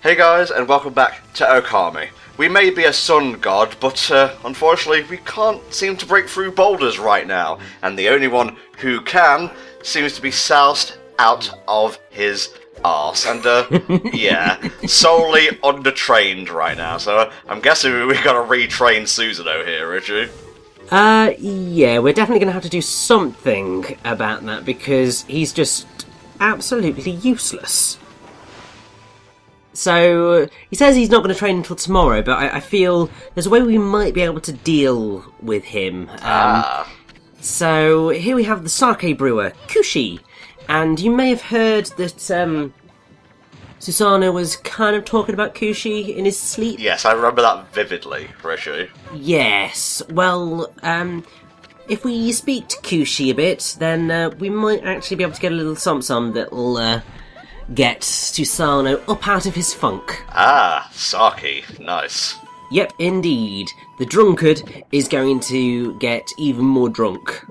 Hey guys, and welcome back to Okami. We may be a sun god, but unfortunately we can't seem to break through boulders right now, and the only one who can seems to be soused out of his arse, and yeah, solely undertrained right now, so I'm guessing we've got to retrain Susanoo here, Richie. Yeah, we're definitely going to have to do something about that, because he's just absolutely useless. So, he says he's not going to train until tomorrow, but I feel there's a way we might be able to deal with him. So, here we have the sake brewer, Kushi, and you may have heard that, Susanoo was kind of talking about Kushi in his sleep. Yes, I remember that vividly, Richie. Yes, well, if we speak to Kushi a bit, then we might actually be able to get a little something that'll get Susanoo up out of his funk. Ah, sake, nice. Yep, indeed. The drunkard is going to get even more drunk.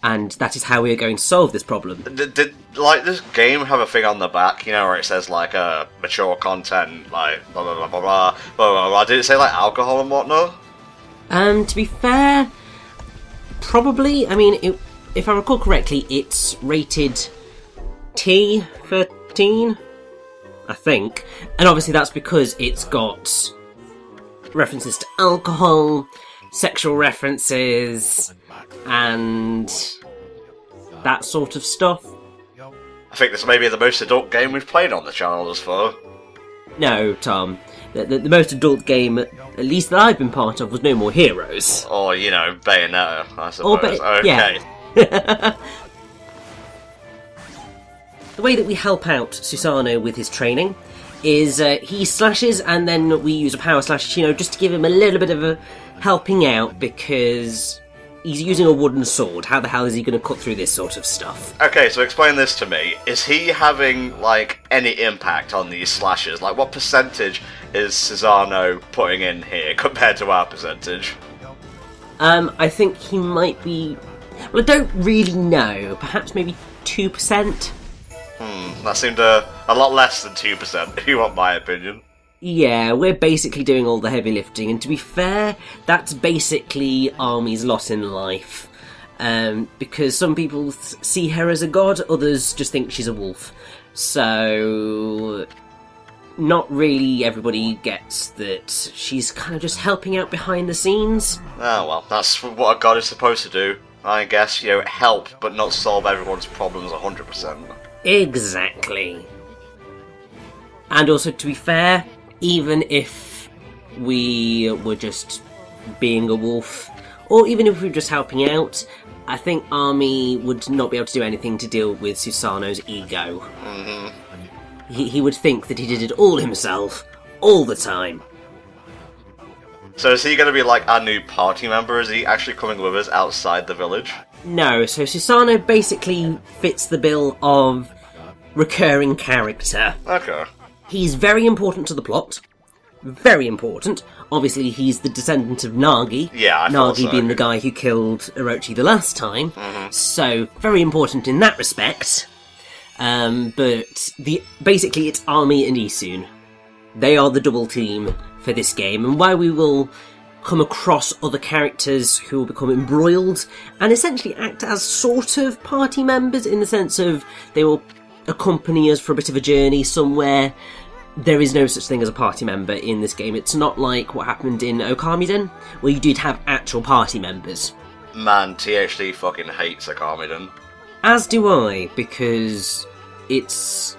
And that is how we are going to solve this problem. Did like this game have a thing on the back, you know, where it says like mature content, like blah blah blah blah blah blah blah blah? Did it say like alcohol and whatnot? To be fair, probably. I mean, if I recall correctly, it's rated T for teen, I think, and obviously that's because it's got references to alcohol, sexual references, and that sort of stuff. I think this may be the most adult game we've played on the channel as far. No, Tom. The most adult game, at least that I've been part of, was No More Heroes. Or, you know, Bayonetta, I suppose. Okay. Yeah. The way that we help out Susanoo with his training is he slashes and then we use a power slash, you know, just to give him a little bit of a helping out because he's using a wooden sword. How the hell is he going to cut through this sort of stuff? Okay, so explain this to me. Is he having, like, any impact on these slashes? Like, what percentage is Susanoo putting in here compared to our percentage? I think he might be... Well, I don't really know. Perhaps maybe 2%? That seemed a lot less than 2%, if you want my opinion. Yeah, we're basically doing all the heavy lifting, and to be fair, that's basically Army's lot in life. Because some people see her as a god, others just think she's a wolf. So, not really everybody gets that she's kind of just helping out behind the scenes. Oh well, that's what a god is supposed to do. I guess, you know, help, but not solve everyone's problems 100%. Exactly. And also, to be fair, even if we were just being a wolf, or even if we were just helping out, I think Army would not be able to do anything to deal with Susanoo's ego. Mm-hmm. He would think that he did it all himself, all the time. So is he going to be like our new party member? Is he actually coming with us outside the village? No, so Susanoo basically fits the bill of recurring character. Okay. He's very important to the plot. Very important. Obviously, he's the descendant of Nagi. Yeah, I thought so. Nagi being the guy who killed Orochi the last time. Mm-hmm. So, very important in that respect. But basically, it's Army and Isun. They are the double team for this game, and while we will come across other characters who will become embroiled and essentially act as sort of party members in the sense of they will accompany us for a bit of a journey somewhere, there is no such thing as a party member in this game. It's not like what happened in Okami, where you did have actual party members. Man, THD fucking hates Okami. As do I, because it's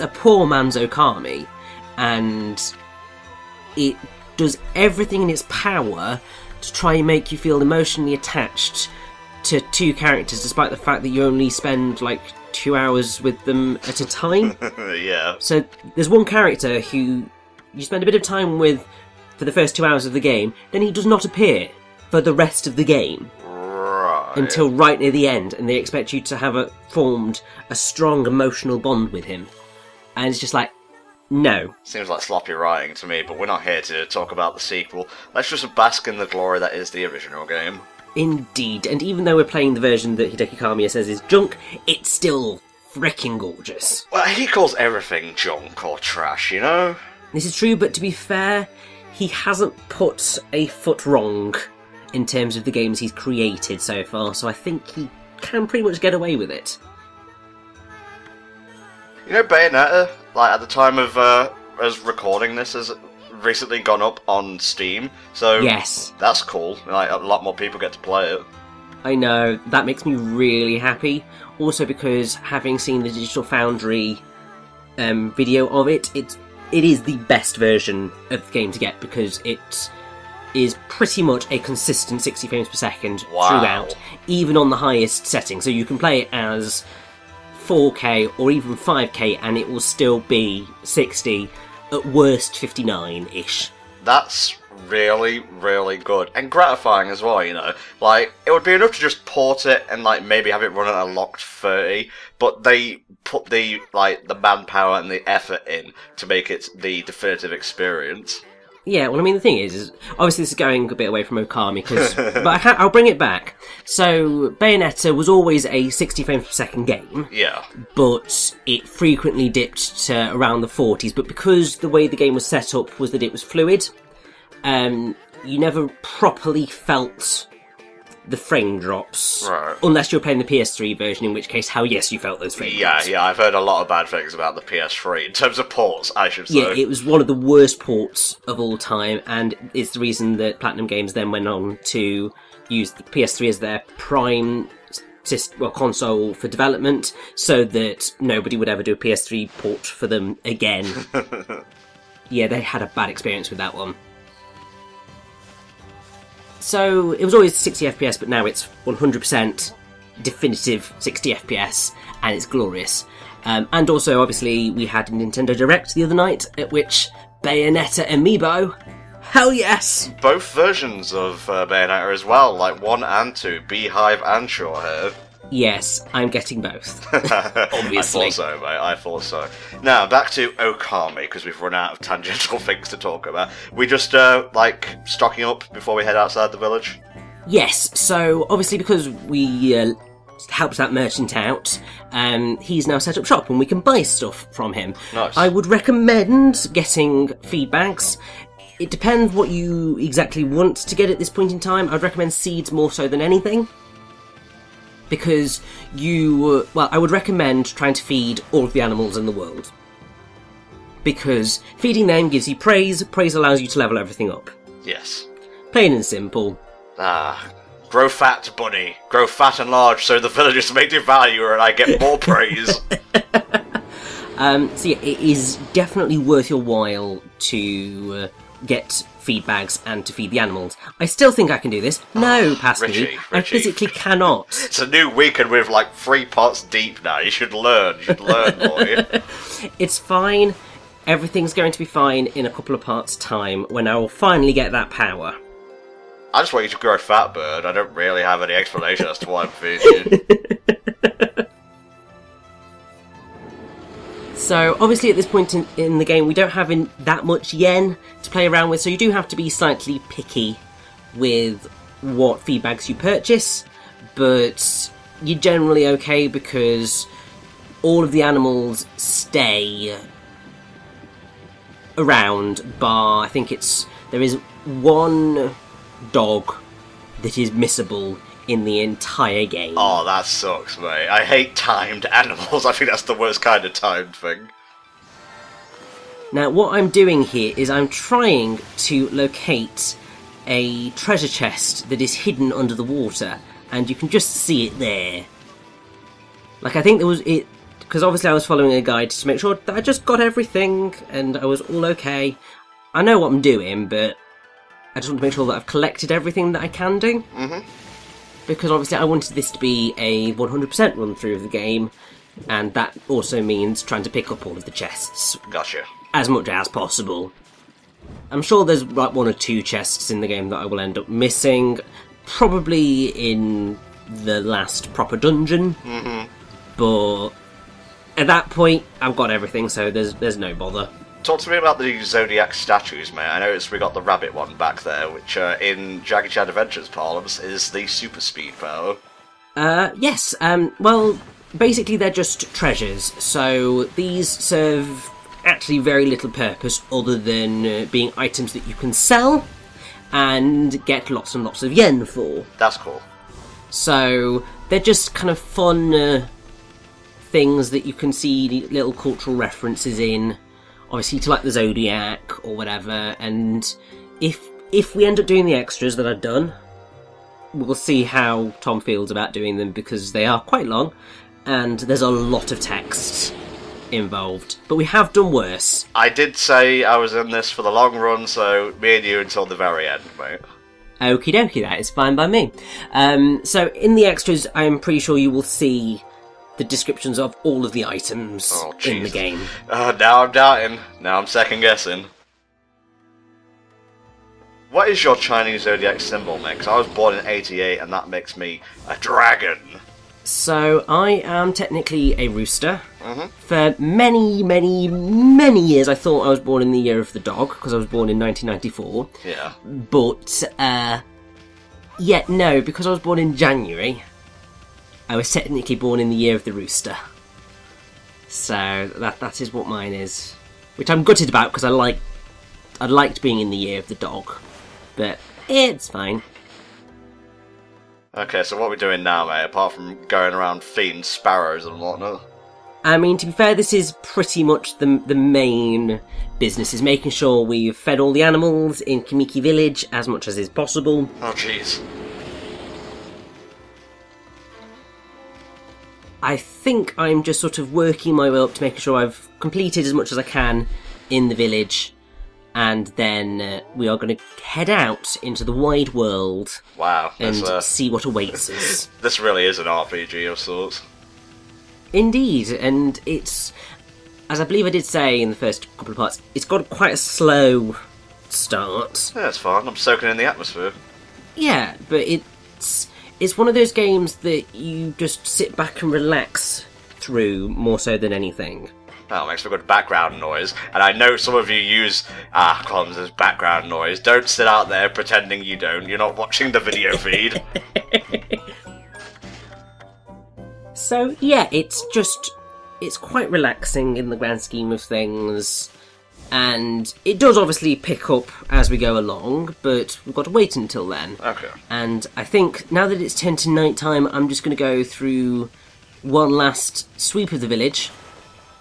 a poor man's Okami, and it does everything in its power to try and make you feel emotionally attached to two characters, despite the fact that you only spend like 2 hours with them at a time. Yeah. So there's one character who you spend a bit of time with for the first 2 hours of the game, then he does not appear for the rest of the game. Right. Until right near the end, and they expect you to have formed a strong emotional bond with him. And it's just like, no. Seems like sloppy writing to me, but we're not here to talk about the sequel. Let's just bask in the glory that is the original game. Indeed, and even though we're playing the version that Hideki Kamiya says is junk, it's still freaking gorgeous. Well, he calls everything junk or trash, you know? This is true, but to be fair, he hasn't put a foot wrong in terms of the games he's created so far, so I think he can pretty much get away with it. You know, Bayonetta, like, at the time of us recording this, has recently gone up on Steam, so yes, that's cool. Like, a lot more people get to play it. I know, that makes me really happy. Also because, having seen the Digital Foundry video of it, it is the best version of the game to get, because it is pretty much a consistent 60 frames per second throughout, even on the highest setting. So you can play it as 4K or even 5K and it will still be 60, at worst 59-ish. That's really, really good. And gratifying as well, you know. Like, it would be enough to just port it and, like, maybe have it run at a locked 30, but they put the manpower and the effort in to make it the definitive experience. Yeah, well, I mean, the thing is obviously this is going a bit away from Okami, but I'll bring it back. So, Bayonetta was always a 60 frames per second game. Yeah. But it frequently dipped to around the 40s, but because the way the game was set up was that it was fluid, you never properly felt the frame drops, right, unless you were playing the PS3 version, in which case, hell yes, you felt those frame drops. Yeah, I've heard a lot of bad things about the PS3, in terms of ports, I should say. Yeah, it was one of the worst ports of all time, and it's the reason that Platinum Games then went on to use the PS3 as their prime console for development, so that nobody would ever do a PS3 port for them again. Yeah, they had a bad experience with that one. So, it was always 60 FPS, but now it's 100% definitive 60 FPS, and it's glorious. And also, obviously, we had a Nintendo Direct the other night, at which Bayonetta amiibo, hell yes! Both versions of Bayonetta as well, like 1 and 2, Beehive and Shorthair. Yes, I'm getting both. Obviously. I thought so, mate. I thought so. Now, back to Okami, because we've run out of tangential things to talk about. We just, stocking up before we head outside the village? Yes, so obviously because we helped that merchant out, he's now set up shop and we can buy stuff from him. Nice. I would recommend getting feedbacks. It depends what you exactly want to get at this point in time. I'd recommend seeds more so than anything. Because I would recommend trying to feed all of the animals in the world. Because feeding them gives you praise allows you to level everything up. Yes. Plain and simple. Grow fat, bunny. Grow fat and large so the villagers make you value and I get more praise. So yeah, it is definitely worth your while to get feed bags and to feed the animals. I still think I can do this. No, past me. I physically cannot. It's a new week and we're like 3 pots deep now. You should learn. Boy. It's fine. Everything's going to be fine in a couple of parts' time when I will finally get that power. I just want you to grow fat, bird. I don't really have any explanation as to why I'm feeding you. So, obviously at this point in the game, we don't have that much yen to play around with, so you do have to be slightly picky with what feed bags you purchase, but you're generally okay because all of the animals stay around, bar, I think there is one dog that is missable in the entire game. Oh, that sucks, mate. I hate timed animals. I think that's the worst kind of timed thing. Now, what I'm doing here is I'm trying to locate a treasure chest that is hidden under the water, and you can just see it there. Like, I think there was it, because obviously I was following a guide to make sure that I just got everything, and I was all okay. I know what I'm doing, but I just want to make sure that I've collected everything that I can do. Mm-hmm. Because obviously I wanted this to be a 100% run through of the game, and that also means trying to pick up all of the chests. Gotcha. As much as possible. I'm sure there's like 1 or 2 chests in the game that I will end up missing, probably in the last proper dungeon. Mm-hmm. But at that point, I've got everything, so there's no bother. Talk to me about the Zodiac statues, mate. I noticed we got the rabbit one back there, which in Jaggy Chad Adventures parlance is the super speed power. Yes. Well, basically they're just treasures, so these serve actually very little purpose other than being items that you can sell and get lots and lots of yen for. That's cool. So they're just kind of fun things that you can see little cultural references in, obviously to like the Zodiac or whatever, and if we end up doing the extras that I've done, we'll see how Tom feels about doing them, because they are quite long and there's a lot of text involved, but we have done worse. I did say I was in this for the long run, so me and you until the very end, mate. Okie dokie, that is fine by me. So in the extras, I'm pretty sure you will see the descriptions of all of the items in the game. Now I'm doubting. Now I'm second guessing. What is your Chinese zodiac symbol, mate? 'Cause I was born in 88 and that makes me a dragon. So I am technically a rooster. For many, many, many years I thought I was born in the year of the dog, because I was born in 1994. Yeah. But, no, because I was born in January, I was technically born in the year of the rooster. So that is what mine is. Which I'm gutted about, because I liked being in the year of the dog. But it's fine. Okay, so what are we doing now, mate, apart from going around feeding sparrows and whatnot? I mean, to be fair, this is pretty much the main business, is making sure we've fed all the animals in Kamiki Village as much as is possible. Oh, jeez. I think I'm just sort of working my way up to making sure I've completed as much as I can in the village, and then we are going to head out into the wide world. Wow. And see what awaits us. This really is an RPG of sorts. Indeed, and it's, as I believe I did say in the first couple of parts, it's got quite a slow start. Yeah, it's fine. I'm soaking in the atmosphere. Yeah, but it's one of those games that you just sit back and relax through more so than anything. That makes for good background noise, and I know some of you use comms as background noise. Don't sit out there pretending you don't. You're not watching the video feed. So yeah, it's quite relaxing in the grand scheme of things, and it does obviously pick up as we go along, but we've got to wait until then. Okay. And I think now that it's turned to night time, I'm just going to go through one last sweep of the village,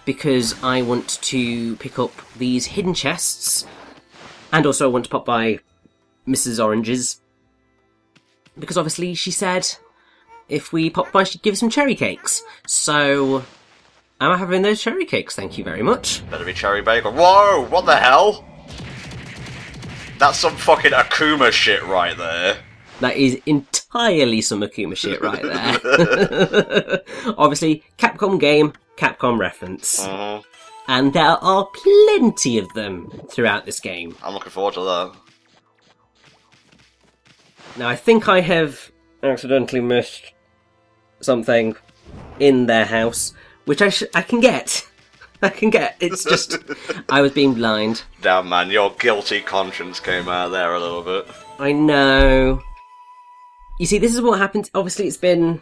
because I want to pick up these hidden chests, and also I want to pop by Mrs. Orange's, because obviously she said if we pop by she'd give us some cherry cakes. So I'm having those cherry cakes, thank you very much. Better be cherry bacon. Whoa, what the hell? That's some fucking Akuma shit right there. That is entirely some Akuma shit right there. Obviously, Capcom game, Capcom reference. And there are plenty of them throughout this game. I'm looking forward to that. Now, I think I have accidentally missed something in their house, which I can get. I can get. It's just, I was being blind. Damn, man, your guilty conscience came out there a little bit. I know. You see, this is what happened. Obviously, it's been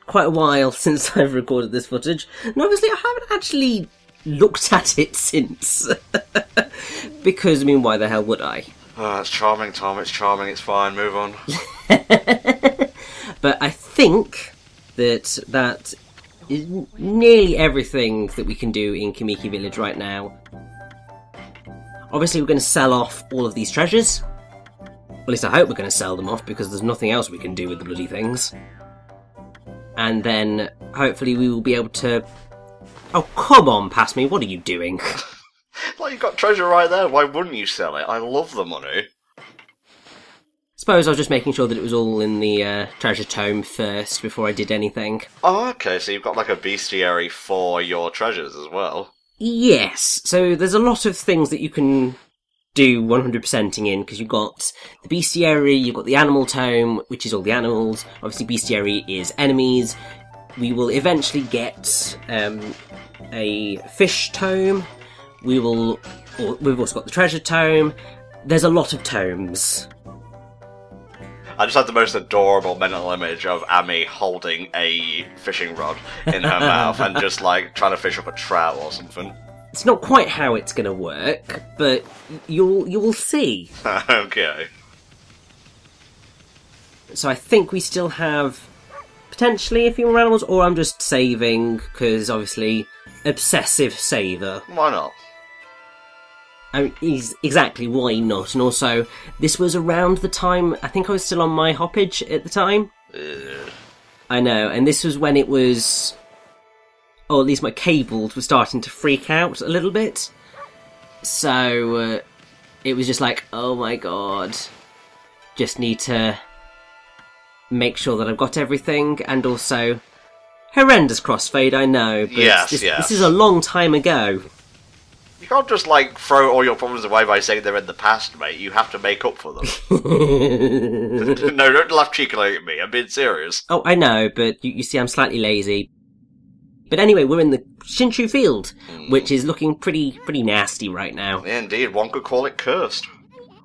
quite a while since I've recorded this footage, and obviously I haven't actually looked at it since. Because, I mean, why the hell would I? Oh, it's charming, Tom, it's charming, it's fine, move on. But I think that is nearly everything that we can do in Kamiki Village right now. Obviously, we're going to sell off all of these treasures. At least I hope we're going to sell them off, because there's nothing else we can do with the bloody things. And then, hopefully, we will be able to... Oh, come on, past me, what are you doing? Well, you've got treasure right there, why wouldn't you sell it? I love the money. Suppose I was just making sure that it was all in the treasure tome first, before I did anything. Oh, okay, so you've got like a bestiary for your treasures as well. Yes, so there's a lot of things that you can do 100%ing in, because you've got the bestiary, you've got the animal tome, which is all the animals. Obviously, bestiary is enemies. We will eventually get a fish tome. We've also got the treasure tome. There's a lot of tomes. I just had the most adorable mental image of Amy holding a fishing rod in her mouth and just, like, trying to fish up a trout or something. It's not quite how it's going to work, but you'll see. Okay. So I think we still have potentially a few more animals, or I'm just saving, because obviously, obsessive saver. Why not? I mean, exactly, why not? And also, this was around the time, I think I was still on my hoppage at the time. I know, and this was when it was, or at least my cables were starting to freak out a little bit. So, it was just like, oh my god, just need to make sure that I've got everything, and also, horrendous crossfade, I know, but yes. This is a long time ago. You can't just, like, throw all your problems away by saying they're in the past, mate. You have to make up for them. No, don't laugh cheekily at me. I'm being serious. Oh, I know, but you see I'm slightly lazy. But anyway, we're in the Shinshu Field, which is looking pretty nasty right now. Yeah, indeed, one could call it cursed.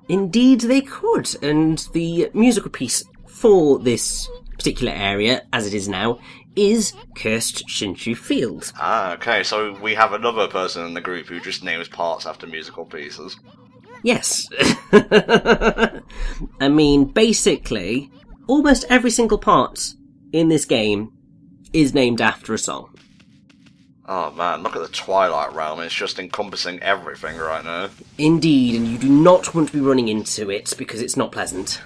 Indeed they could, and the musical piece for this particular area, as it is now, is Cursed Shinshu Field. Ah, okay, so we have another person in the group who just names parts after musical pieces. Yes. I mean, basically, almost every single part in this game is named after a song. Oh man, look at the Twilight Realm, it's just encompassing everything right now. Indeed, and you do not want to be running into it, because it's not pleasant.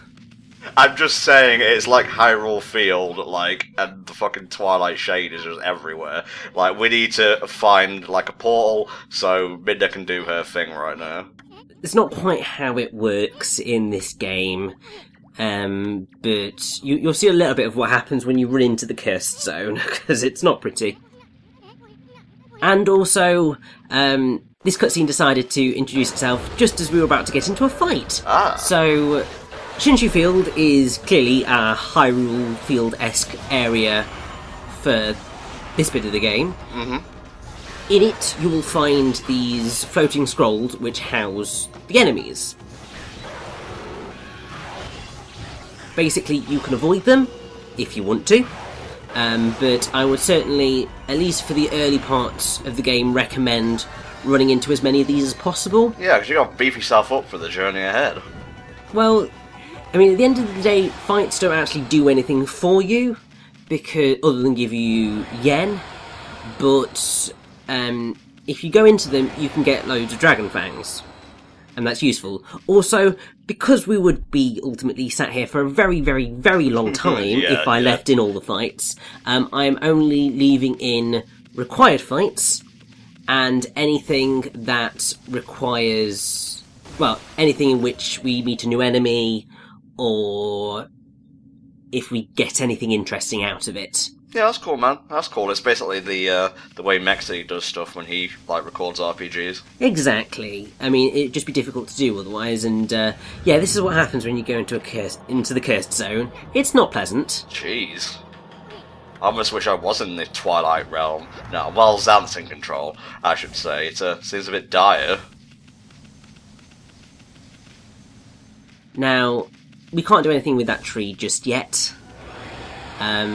I'm just saying, it's like Hyrule Field, like, and the fucking Twilight Shade is just everywhere. Like, we need to find, like, a portal so Midna can do her thing right now. It's not quite how it works in this game, but you'll see a little bit of what happens when you run into the cursed zone, because it's not pretty. And also, this cutscene decided to introduce itself just as we were about to get into a fight. Ah. So, Shinshu Field is clearly a Hyrule Field-esque area for this bit of the game. Mm-hmm. In it, you will find these floating scrolls which house the enemies. Basically, you can avoid them if you want to, but I would certainly, at least for the early parts of the game, recommend running into as many of these as possible. Yeah, because you got to beef yourself up for the journey ahead. Well, I mean, at the end of the day, fights don't actually do anything for you, because other than give you yen, but if you go into them, you can get loads of dragon fangs, and that's useful. Also, because we would be ultimately sat here for a very, very, very long time if I left in all the fights, I'm only leaving in required fights, and anything that requires, well, anything in which we meet a new enemy, or if we get anything interesting out of it. Yeah, that's cool, man. That's cool. It's basically the way Mexi does stuff when he, like, records RPGs. Exactly. I mean, it'd just be difficult to do otherwise, and, yeah, this is what happens when you go into the cursed zone. It's not pleasant. Jeez. I almost wish I was in the Twilight Realm. No, well, Xanth's in control, I should say. It seems a bit dire. Now, we can't do anything with that tree just yet.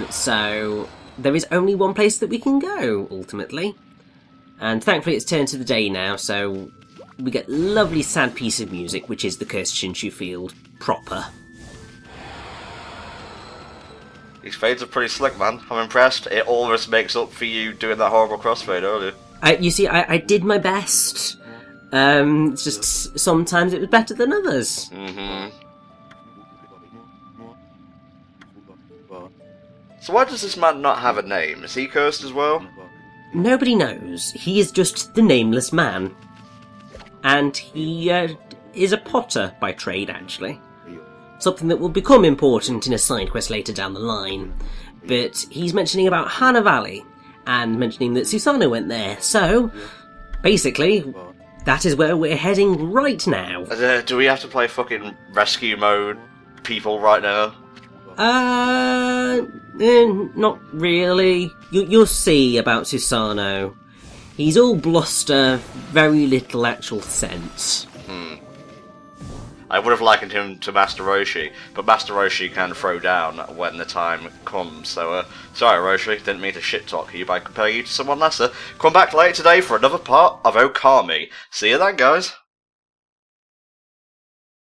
So there is only one place that we can go, ultimately. And thankfully it's turned to the day now, so we get lovely sad piece of music, which is the Cursed Shinshu Field proper. These fades are pretty slick, man. I'm impressed. It almost makes up for you doing that horrible crossfade earlier. You see, I did my best. It's just sometimes it was better than others. Mm-hmm. So why does this man not have a name? Is he cursed as well? Nobody knows. He is just the nameless man. And he is a potter by trade, actually. Something that will become important in a side quest later down the line. But he's mentioning about Hana Valley, and mentioning that Susanoo went there. So, basically, that is where we're heading right now. Do we have to play fucking rescue mode people right now? Not really. You'll see about Susanoo. He's all bluster, very little actual sense. I would have likened him to Master Roshi, but Master Roshi can throw down when the time comes. So, sorry Roshi, didn't mean to shit-talk you by comparing you to someone lesser. Come back later today for another part of Okami. See you then, guys.